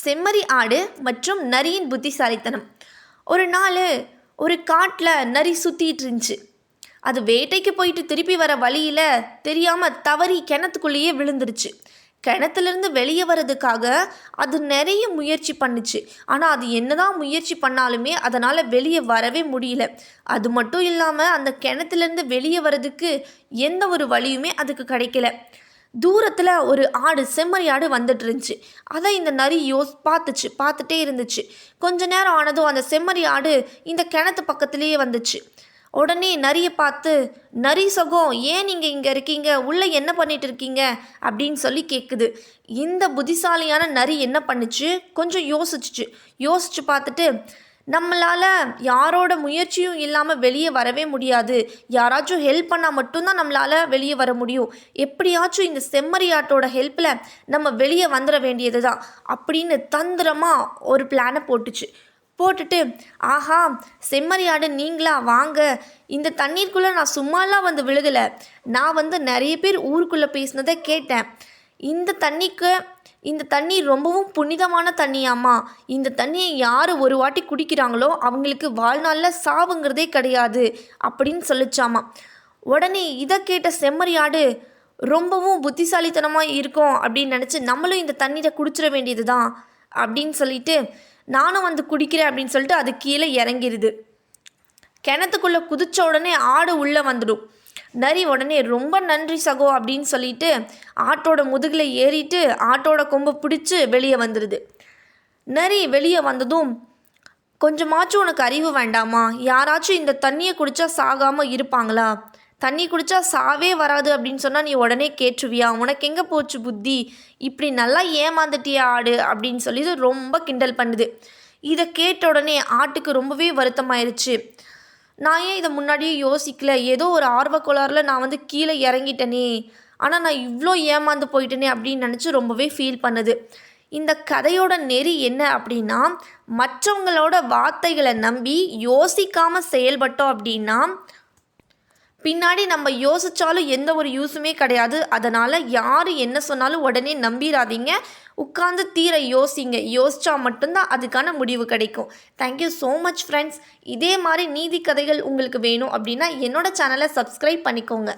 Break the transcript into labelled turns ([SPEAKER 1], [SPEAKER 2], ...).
[SPEAKER 1] செம்மறி ஆடு மற்றும் நரியின் புத்திசாலித்தனம். ஒரு நாள் ஒரு காட்டில் நரி சுற்றிட்டு இருந்துச்சு. அது வேட்டைக்கு போயிட்டு திருப்பி வர வழியில் தெரியாமல் தவறி கிணத்துக்குள்ளேயே விழுந்துருச்சு. கிணத்துலேருந்து வெளியே வர்றதுக்காக அது நிறைய முயற்சி பண்ணுச்சு. ஆனால் அது என்னதான் முயற்சி பண்ணாலுமே அதனால் வெளியே வரவே முடியல. அது மட்டும் இல்லாமல் அந்த கிணத்துலேருந்து வெளியே வர்றதுக்கு எந்த ஒரு வழியுமே அதுக்கு கிடைக்கல. தூரத்தில் ஒரு ஆடு, செம்மறி ஆடு வந்துட்டு இருந்துச்சு. அதை இந்த நரி பார்த்துட்டே இருந்துச்சு. கொஞ்ச நேரம் ஆனதும் அந்த செம்மறி ஆடு இந்த கிணத்து பக்கத்துலேயே வந்துச்சு. உடனே நரியை பார்த்து, நரி சகம், ஏன் நீங்கள் இங்கே இருக்கீங்க, உள்ளே என்ன பண்ணிட்டு இருக்கீங்க அப்படின்னு சொல்லி கேட்குது. இந்த புத்திசாலியான நரி என்ன பண்ணுச்சு, கொஞ்சம் யோசிச்சு பார்த்துட்டு, நம்மளால் யாரோட முயற்சியும் இல்லாமல் வெளியே வரவே முடியாது, யாராச்சும் ஹெல்ப் பண்ணால் மட்டும்தான் நம்மளால் வெளியே வர முடியும், எப்படியாச்சும் இந்த செம்மறி ஆட்டோட ஹெல்ப்பில் நம்ம வெளியே வந்துட வேண்டியது தான் அப்படின்னு தந்திரமாக ஒரு பிளானை போட்டுட்டு, ஆஹா செம்மறி ஆடு நீங்களா, வாங்க, இந்த தண்ணீருக்குள்ளே நான் சும்மாலாம் வந்து விழுகலை, நான் நிறைய பேர் ஊருக்குள்ளே பேசினதை கேட்டேன், இந்த தண்ணீர் ரொம்பவும் புனிதமான தண்ணியாம்மா, இந்த தண்ணியை யார் ஒரு வாட்டி குடிக்கிறாங்களோ அவங்களுக்கு வாழ்நாளில் சாவுங்கிறதே கிடையாது அப்படின்னு சொல்லிச்சாமா. உடனே இதை கேட்ட செம்மறி ஆடு ரொம்பவும் புத்திசாலித்தனமாக இருக்கும் அப்படின்னு நினச்சி, நம்மளும் இந்த தண்ணீரை குடிச்சிட வேண்டியது தான் அப்படின்னு சொல்லிட்டு, நானும் குடிக்கிறேன் அப்படின்னு சொல்லிட்டு அது கீழே இறங்கிடுது. கிணத்துக்குள்ளே குதிச்ச உடனே ஆடு உள்ளே வந்துடும். நரி உடனே ரொம்ப நன்றி சகோ அப்படின்னு சொல்லிட்டு ஆட்டோட முதுகில் ஏறிட்டு ஆட்டோட கொம்பை பிடிச்சி வெளியே வந்துடுது. நரி வெளியே வந்ததும், கொஞ்சமாச்சும் உனக்கு அறிவு வேண்டாமா, யாராச்சும் இந்த தண்ணியை குடித்தா சாகாமல் இருப்பாங்களா, தண்ணி குடித்தா சாவே வராது அப்படின்னு சொன்னால் நீ உடனே கேட்டுருவியா, உனக்கு எங்கே போச்சு புத்தி, இப்படி நல்லா ஏமாந்துட்டியா ஆடு அப்படின்னு சொல்லி ரொம்ப கிண்டல் பண்ணுது. இதை கேட்ட உடனே ஆட்டுக்கு ரொம்பவே வருத்தமாயிருச்சு. நான் ஏன் இதை முன்னாடியே யோசிக்கல, ஏதோ ஒரு ஆர்வக்கோளாறில் நான் கீழே இறங்கிட்டேனே, ஆனால் நான் இவ்வளோ ஏமாந்து போயிட்டேனே அப்படின்னு நினச்சி ரொம்பவே ஃபீல் பண்ணுது. இந்த கதையோட நெறி என்ன அப்படின்னா, மற்றவங்களோட வார்த்தைகளை நம்பி யோசிக்காமல் செயல்பட்டோம் அப்படின்னா பின்னாடி நம்ம யோசித்தாலும் எந்த ஒரு யூஸுமே கிடையாது. அதனால் யார் என்ன சொன்னாலும் உடனே நம்பிடாதீங்க, உட்கார்ந்து யோசித்தா மட்டும்தான் அதுக்கான முடிவு கிடைக்கும். Thank you so much friends. இதே மாதிரி நீதி கதைகள் உங்களுக்கு வேணும் அப்படின்னா என்னோட சேனலை சப்ஸ்கிரைப் பண்ணிக்கோங்க.